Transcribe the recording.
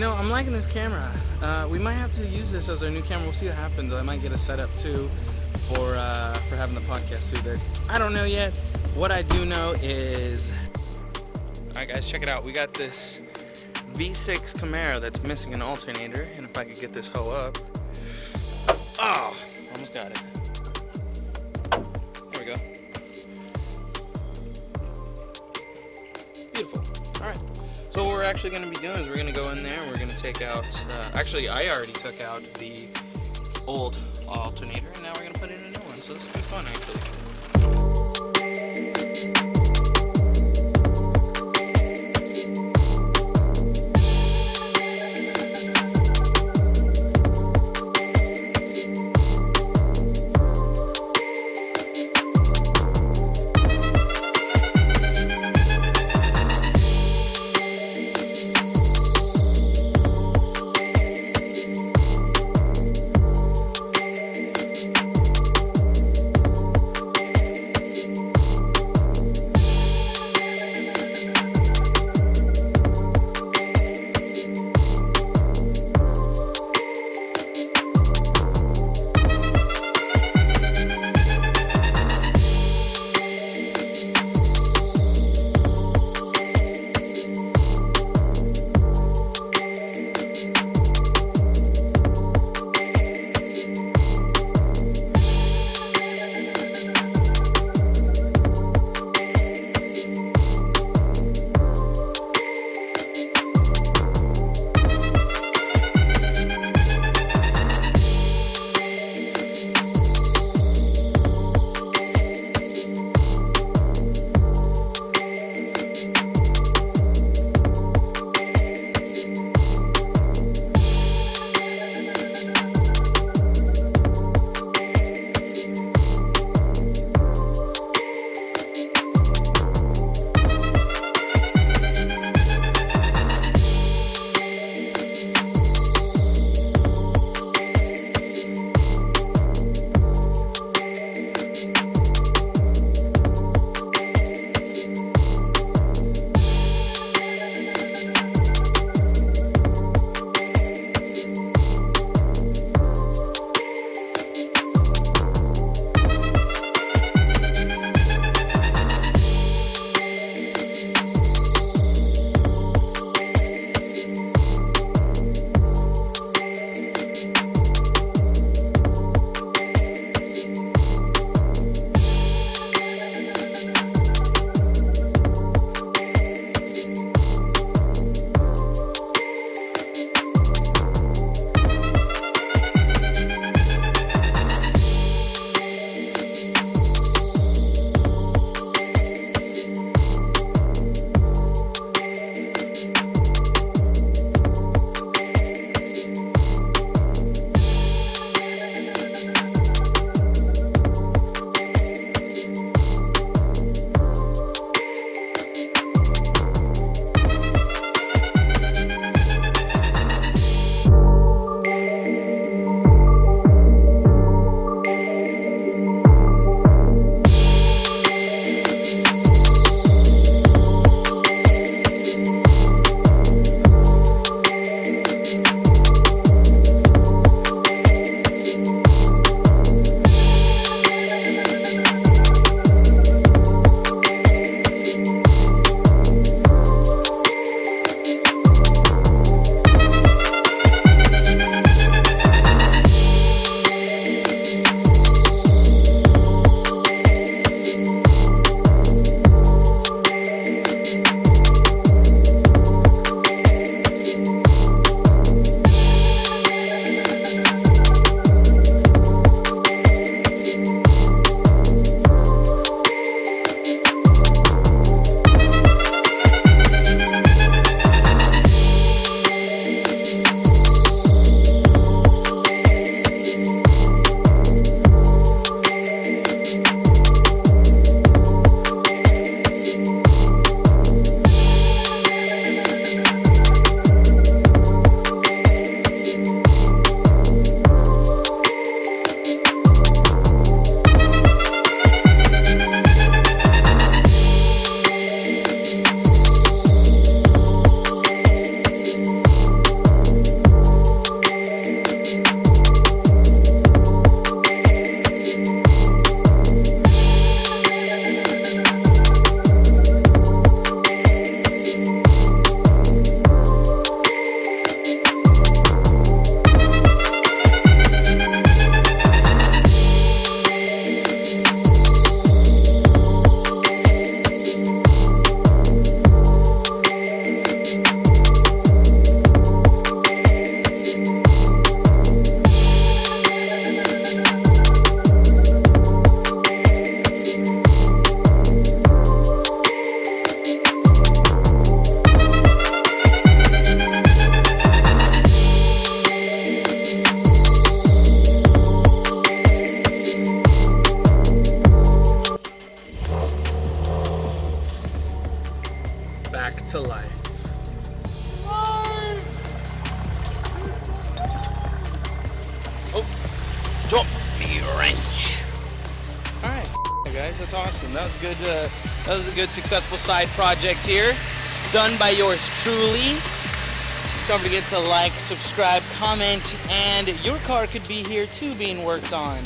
I'm liking this camera. We might have to use this as our new camera. We'll see what happens. I might get a setup too for having the podcast through this. I don't know yet. What I do know is, all right, guys, check it out. We got this V6 Camaro that's missing an alternator, and if I could get this hoe up, oh, almost got it. There we go. Beautiful. All right. So what we're actually going to be doing is we're going to go in there and we're going to take out, actually I already took out the old alternator, and now we're going to put in a new one. So this will be fun, actually. guys. That's awesome. That was good. That was a good, successful side project here, done by yours truly. Don't forget to like, subscribe, comment, and your car could be here too being worked on.